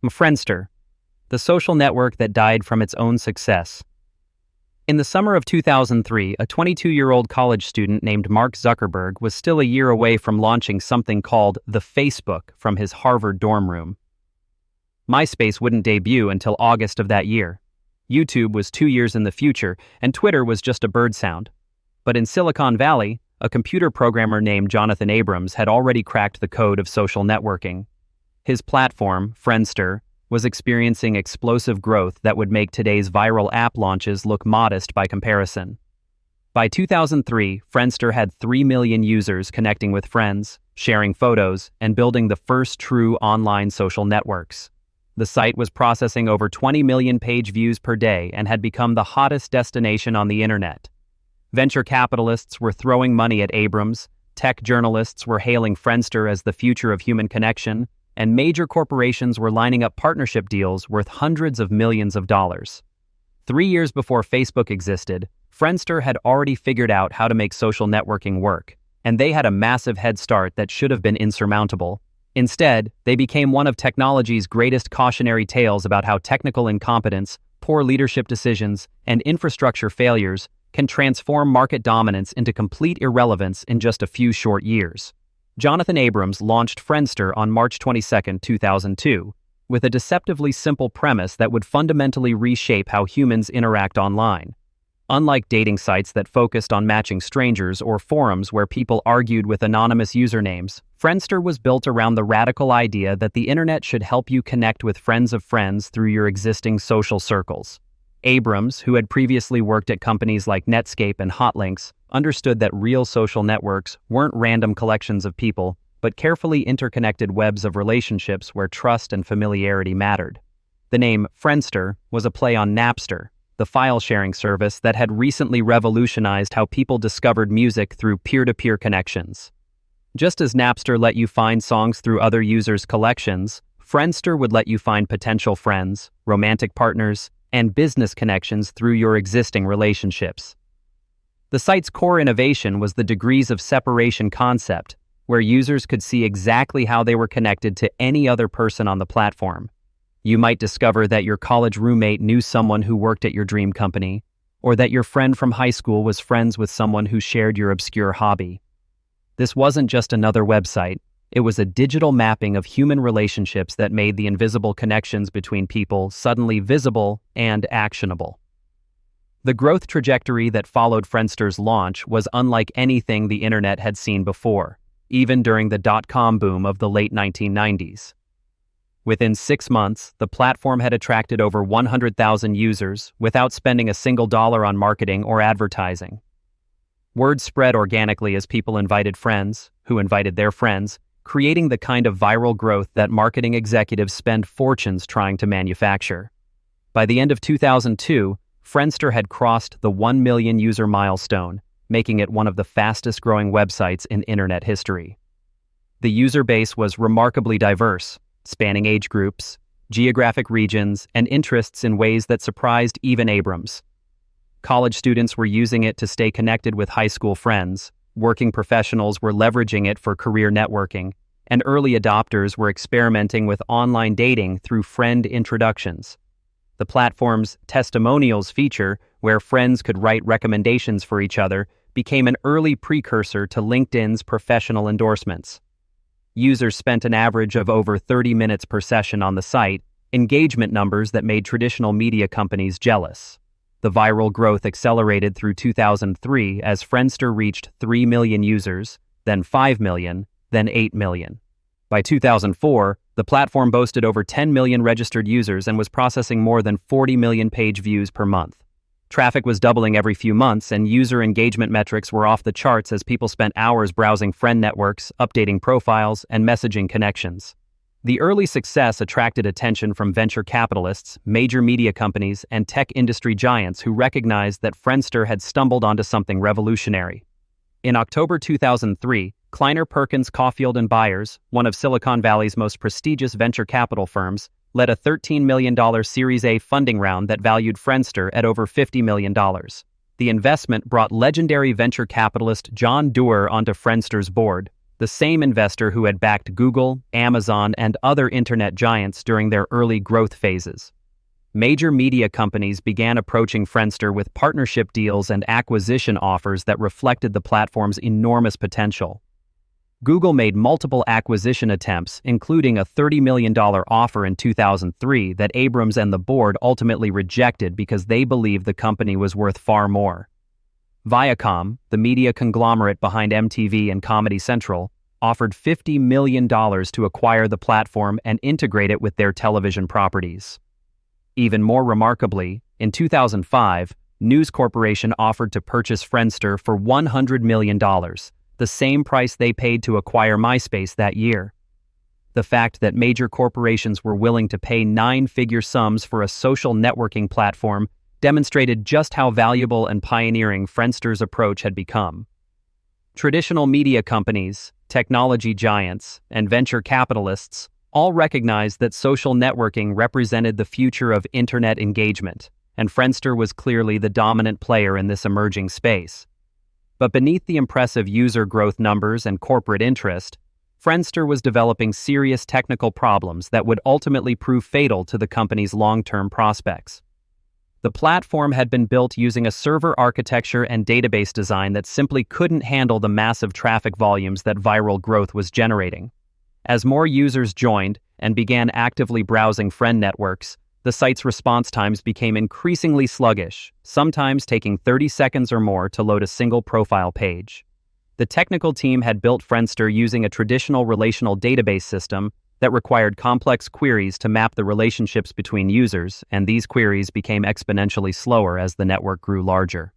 Friendster, the social network that died from its own success. In the summer of 2003, a 22-year-old college student named Mark Zuckerberg was still a year away from launching something called the Facebook from his Harvard dorm room. MySpace wouldn't debut until August of that year. YouTube was 2 years in the future, and Twitter was just a bird sound. But in Silicon Valley, a computer programmer named Jonathan Abrams had already cracked the code of social networking. His platform, Friendster, was experiencing explosive growth that would make today's viral app launches look modest by comparison. By 2003, Friendster had 3 million users connecting with friends, sharing photos, and building the first true online social networks. The site was processing over 20 million page views per day and had become the hottest destination on the internet. Venture capitalists were throwing money at Abrams, tech journalists were hailing Friendster as the future of human connection, and major corporations were lining up partnership deals worth hundreds of millions of dollars. 3 years before Facebook existed, Friendster had already figured out how to make social networking work, and they had a massive head start that should have been insurmountable. Instead, they became one of technology's greatest cautionary tales about how technical incompetence, poor leadership decisions, and infrastructure failures can transform market dominance into complete irrelevance in just a few short years. Jonathan Abrams launched Friendster on March 22, 2002, with a deceptively simple premise that would fundamentally reshape how humans interact online. Unlike dating sites that focused on matching strangers or forums where people argued with anonymous usernames, Friendster was built around the radical idea that the internet should help you connect with friends of friends through your existing social circles. Abrams, who had previously worked at companies like Netscape and Hotlinks, understood that real social networks weren't random collections of people, but carefully interconnected webs of relationships where trust and familiarity mattered. The name Friendster was a play on Napster, the file-sharing service that had recently revolutionized how people discovered music through peer-to-peer connections. Just as Napster let you find songs through other users' collections, Friendster would let you find potential friends, romantic partners, and business connections through your existing relationships. The site's core innovation was the degrees of separation concept, where users could see exactly how they were connected to any other person on the platform. You might discover that your college roommate knew someone who worked at your dream company, or that your friend from high school was friends with someone who shared your obscure hobby. This wasn't just another website. It was a digital mapping of human relationships that made the invisible connections between people suddenly visible and actionable. The growth trajectory that followed Friendster's launch was unlike anything the internet had seen before, even during the dot-com boom of the late 1990s. Within 6 months, the platform had attracted over 100,000 users without spending a single dollar on marketing or advertising. Word spread organically as people invited friends, who invited their friends, creating the kind of viral growth that marketing executives spend fortunes trying to manufacture. By the end of 2002, Friendster had crossed the 1 million user milestone, making it one of the fastest-growing websites in internet history. The user base was remarkably diverse, spanning age groups, geographic regions, and interests in ways that surprised even Abrams. College students were using it to stay connected with high school friends, working professionals were leveraging it for career networking, and early adopters were experimenting with online dating through friend introductions. The platform's testimonials feature, where friends could write recommendations for each other, became an early precursor to LinkedIn's professional endorsements. Users spent an average of over 30 minutes per session on the site, engagement numbers that made traditional media companies jealous. The viral growth accelerated through 2003 as Friendster reached 3 million users, then 5 million, then 8 million. By 2004, the platform boasted over 10 million registered users and was processing more than 40 million page views per month. Traffic was doubling every few months, and user engagement metrics were off the charts as people spent hours browsing friend networks, updating profiles, and messaging connections. The early success attracted attention from venture capitalists, major media companies, and tech industry giants who recognized that Friendster had stumbled onto something revolutionary. In October 2003, Kleiner Perkins Caulfield & Byers, one of Silicon Valley's most prestigious venture capital firms, led a $13 million Series A funding round that valued Friendster at over $50 million. The investment brought legendary venture capitalist John Doerr onto Friendster's board, the same investor who had backed Google, Amazon, and other internet giants during their early growth phases. Major media companies began approaching Friendster with partnership deals and acquisition offers that reflected the platform's enormous potential. Google made multiple acquisition attempts, including a $30 million offer in 2003 that Abrams and the board ultimately rejected because they believed the company was worth far more. Viacom, the media conglomerate behind MTV and Comedy Central, offered $50 million to acquire the platform and integrate it with their television properties. Even more remarkably, in 2005, News Corporation offered to purchase Friendster for $100 million, the same price they paid to acquire MySpace that year. The fact that major corporations were willing to pay nine-figure sums for a social networking platform demonstrated just how valuable and pioneering Friendster's approach had become. Traditional media companies, technology giants, and venture capitalists all recognized that social networking represented the future of internet engagement, and Friendster was clearly the dominant player in this emerging space. But beneath the impressive user growth numbers and corporate interest, Friendster was developing serious technical problems that would ultimately prove fatal to the company's long-term prospects. The platform had been built using a server architecture and database design that simply couldn't handle the massive traffic volumes that viral growth was generating. As more users joined and began actively browsing friend networks, the site's response times became increasingly sluggish, sometimes taking 30 seconds or more to load a single profile page. The technical team had built Friendster using a traditional relational database system that required complex queries to map the relationships between users, and these queries became exponentially slower as the network grew larger.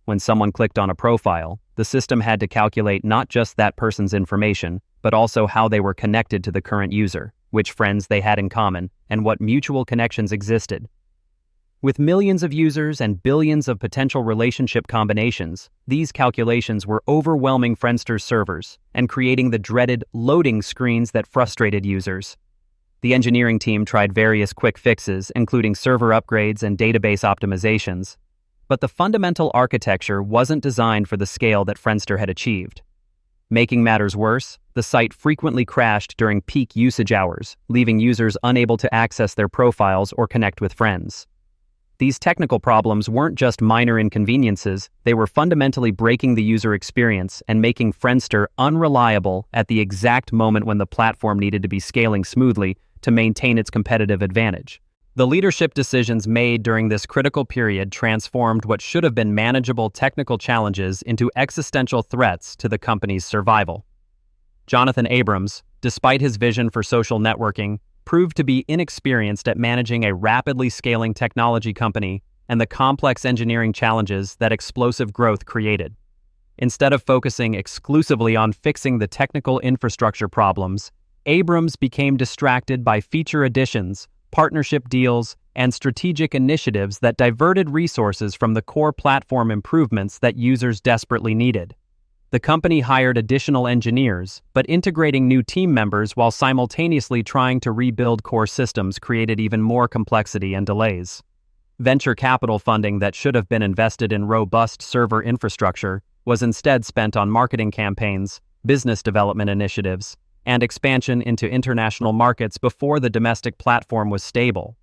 When someone clicked on a profile, the system had to calculate not just that person's information, but also how they were connected to the current user, which friends they had in common, and what mutual connections existed. With millions of users and billions of potential relationship combinations, these calculations were overwhelming Friendster's servers and creating the dreaded loading screens that frustrated users. The engineering team tried various quick fixes, including server upgrades and database optimizations, but the fundamental architecture wasn't designed for the scale that Friendster had achieved. Making matters worse, the site frequently crashed during peak usage hours, leaving users unable to access their profiles or connect with friends. These technical problems weren't just minor inconveniences, they were fundamentally breaking the user experience and making Friendster unreliable at the exact moment when the platform needed to be scaling smoothly to maintain its competitive advantage. The leadership decisions made during this critical period transformed what should have been manageable technical challenges into existential threats to the company's survival. Jonathan Abrams, despite his vision for social networking, proved to be inexperienced at managing a rapidly scaling technology company and the complex engineering challenges that explosive growth created. Instead of focusing exclusively on fixing the technical infrastructure problems, Abrams became distracted by feature additions, partnership deals, and strategic initiatives that diverted resources from the core platform improvements that users desperately needed. The company hired additional engineers, but integrating new team members while simultaneously trying to rebuild core systems created even more complexity and delays. Venture capital funding that should have been invested in robust server infrastructure was instead spent on marketing campaigns, business development initiatives, and expansion into international markets before the domestic platform was stable.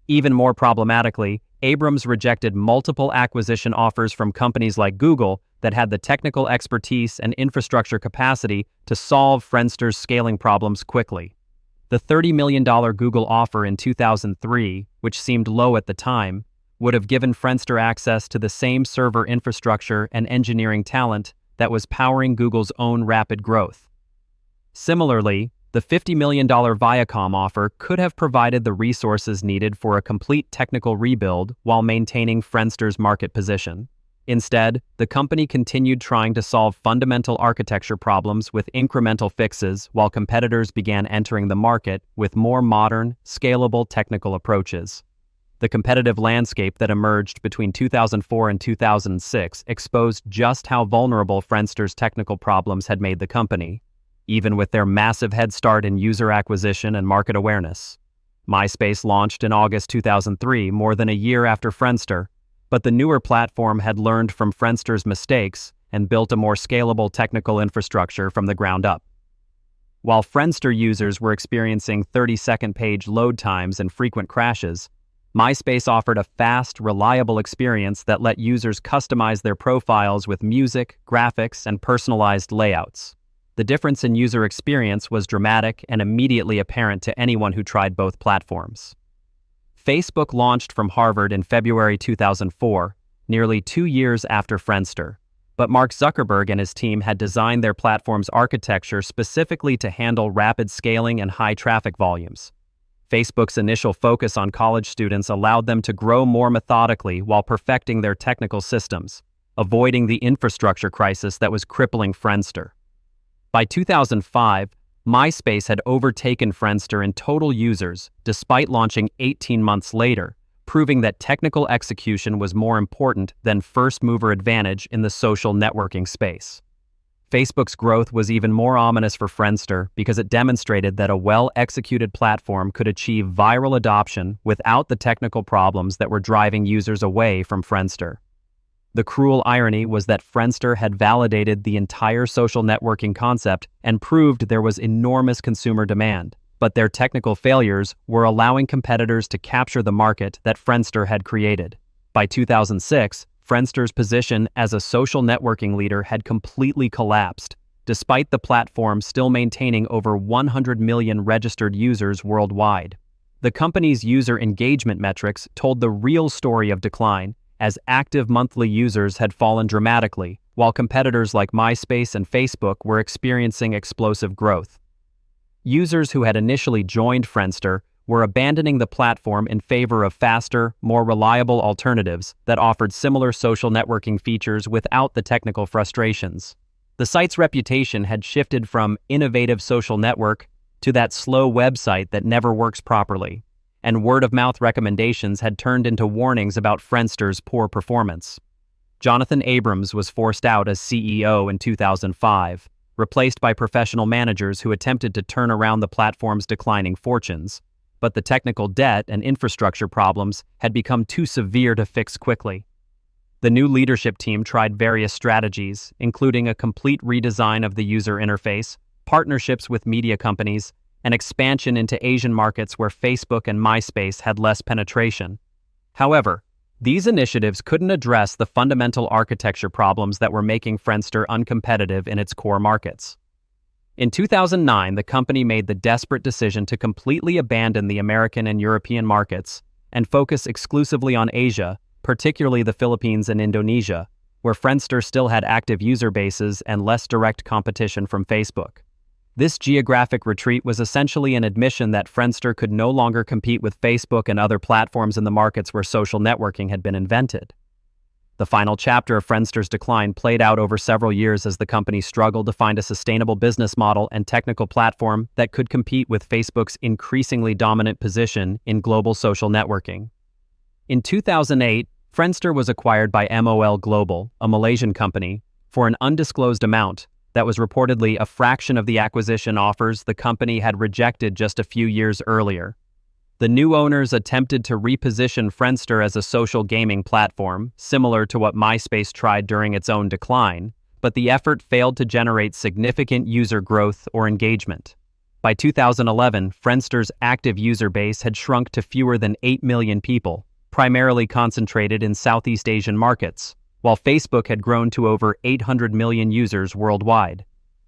Even more problematically, Abrams rejected multiple acquisition offers from companies like Google that had the technical expertise and infrastructure capacity to solve Friendster's scaling problems quickly. The $30 million Google offer in 2003, which seemed low at the time, would have given Friendster access to the same server infrastructure and engineering talent that was powering Google's own rapid growth. Similarly, the $50 million Viacom offer could have provided the resources needed for a complete technical rebuild while maintaining Friendster's market position. Instead, the company continued trying to solve fundamental architecture problems with incremental fixes while competitors began entering the market with more modern, scalable technical approaches. The competitive landscape that emerged between 2004 and 2006 exposed just how vulnerable Friendster's technical problems had made the company, even with their massive head start in user acquisition and market awareness. MySpace launched in August 2003, more than a year after Friendster, but the newer platform had learned from Friendster's mistakes and built a more scalable technical infrastructure from the ground up. While Friendster users were experiencing 30-second page load times and frequent crashes, MySpace offered a fast, reliable experience that let users customize their profiles with music, graphics, and personalized layouts. The difference in user experience was dramatic and immediately apparent to anyone who tried both platforms. Facebook launched from Harvard in February 2004, nearly 2 years after Friendster. But Mark Zuckerberg and his team had designed their platform's architecture specifically to handle rapid scaling and high traffic volumes. Facebook's initial focus on college students allowed them to grow more methodically while perfecting their technical systems, avoiding the infrastructure crisis that was crippling Friendster. By 2005, MySpace had overtaken Friendster in total users, despite launching 18 months later, proving that technical execution was more important than first-mover advantage in the social networking space. Facebook's growth was even more ominous for Friendster because it demonstrated that a well-executed platform could achieve viral adoption without the technical problems that were driving users away from Friendster. The cruel irony was that Friendster had validated the entire social networking concept and proved there was enormous consumer demand, but their technical failures were allowing competitors to capture the market that Friendster had created. By 2006, Friendster's position as a social networking leader had completely collapsed, despite the platform still maintaining over 100 million registered users worldwide. The company's user engagement metrics told the real story of decline, as active monthly users had fallen dramatically, while competitors like MySpace and Facebook were experiencing explosive growth. Users who had initially joined Friendster were abandoning the platform in favor of faster, more reliable alternatives that offered similar social networking features without the technical frustrations. The site's reputation had shifted from innovative social network to that slow website that never works properly, and word-of-mouth recommendations had turned into warnings about Friendster's poor performance. Jonathan Abrams was forced out as CEO in 2005, replaced by professional managers who attempted to turn around the platform's declining fortunes. But the technical debt and infrastructure problems had become too severe to fix quickly. The new leadership team tried various strategies, including a complete redesign of the user interface, partnerships with media companies, and expansion into Asian markets where Facebook and MySpace had less penetration. However, these initiatives couldn't address the fundamental architecture problems that were making Friendster uncompetitive in its core markets. In 2009, the company made the desperate decision to completely abandon the American and European markets and focus exclusively on Asia, particularly the Philippines and Indonesia, where Friendster still had active user bases and less direct competition from Facebook. This geographic retreat was essentially an admission that Friendster could no longer compete with Facebook and other platforms in the markets where social networking had been invented. The final chapter of Friendster's decline played out over several years as the company struggled to find a sustainable business model and technical platform that could compete with Facebook's increasingly dominant position in global social networking. In 2008, Friendster was acquired by MOL Global, a Malaysian company, for an undisclosed amount that was reportedly a fraction of the acquisition offers the company had rejected just a few years earlier. The new owners attempted to reposition Friendster as a social gaming platform, similar to what MySpace tried during its own decline, but the effort failed to generate significant user growth or engagement. By 2011, Friendster's active user base had shrunk to fewer than 8 million people, primarily concentrated in Southeast Asian markets, while Facebook had grown to over 800 million users worldwide.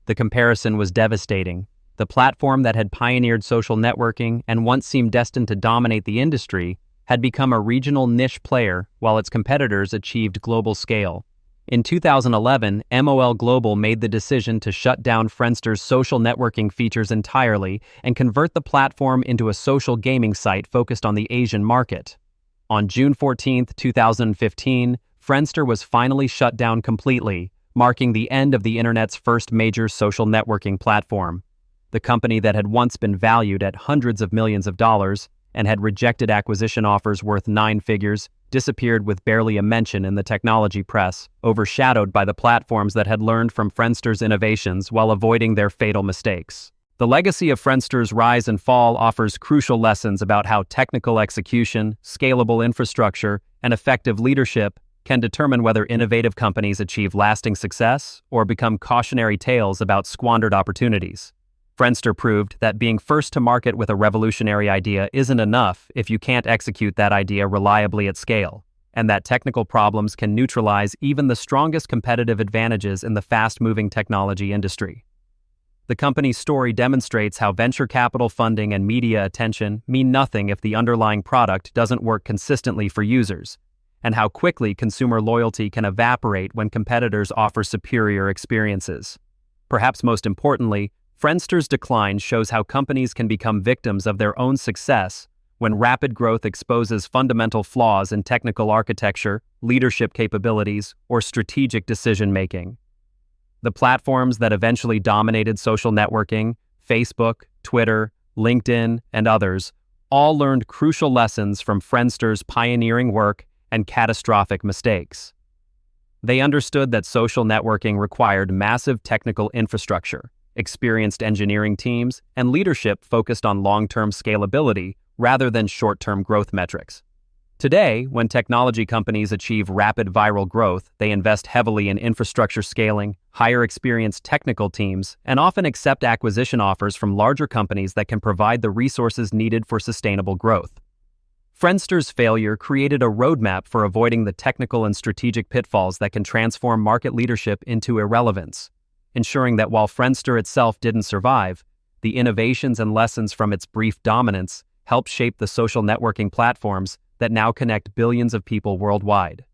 The comparison was devastating. The platform that had pioneered social networking and once seemed destined to dominate the industry had become a regional niche player while its competitors achieved global scale. In 2011, MOL Global made the decision to shut down Friendster's social networking features entirely and convert the platform into a social gaming site focused on the Asian market. On June 14, 2015, Friendster was finally shut down completely, marking the end of the internet's first major social networking platform. The company that had once been valued at hundreds of millions of dollars and had rejected acquisition offers worth 9 figures disappeared with barely a mention in the technology press, overshadowed by the platforms that had learned from Friendster's innovations while avoiding their fatal mistakes. The legacy of Friendster's rise and fall offers crucial lessons about how technical execution, scalable infrastructure, and effective leadership can determine whether innovative companies achieve lasting success or become cautionary tales about squandered opportunities. Friendster proved that being first to market with a revolutionary idea isn't enough if you can't execute that idea reliably at scale, and that technical problems can neutralize even the strongest competitive advantages in the fast-moving technology industry. The company's story demonstrates how venture capital funding and media attention mean nothing if the underlying product doesn't work consistently for users, and how quickly consumer loyalty can evaporate when competitors offer superior experiences. Perhaps most importantly, Friendster's decline shows how companies can become victims of their own success when rapid growth exposes fundamental flaws in technical architecture, leadership capabilities, or strategic decision-making. The platforms that eventually dominated social networking, Facebook, Twitter, LinkedIn, and others, all learned crucial lessons from Friendster's pioneering work and catastrophic mistakes. They understood that social networking required massive technical infrastructure, experienced engineering teams, and leadership focused on long-term scalability rather than short-term growth metrics. Today, when technology companies achieve rapid viral growth, they invest heavily in infrastructure scaling, hire experienced technical teams, and often accept acquisition offers from larger companies that can provide the resources needed for sustainable growth. Friendster's failure created a roadmap for avoiding the technical and strategic pitfalls that can transform market leadership into irrelevance, ensuring that while Friendster itself didn't survive, the innovations and lessons from its brief dominance helped shape the social networking platforms that now connect billions of people worldwide.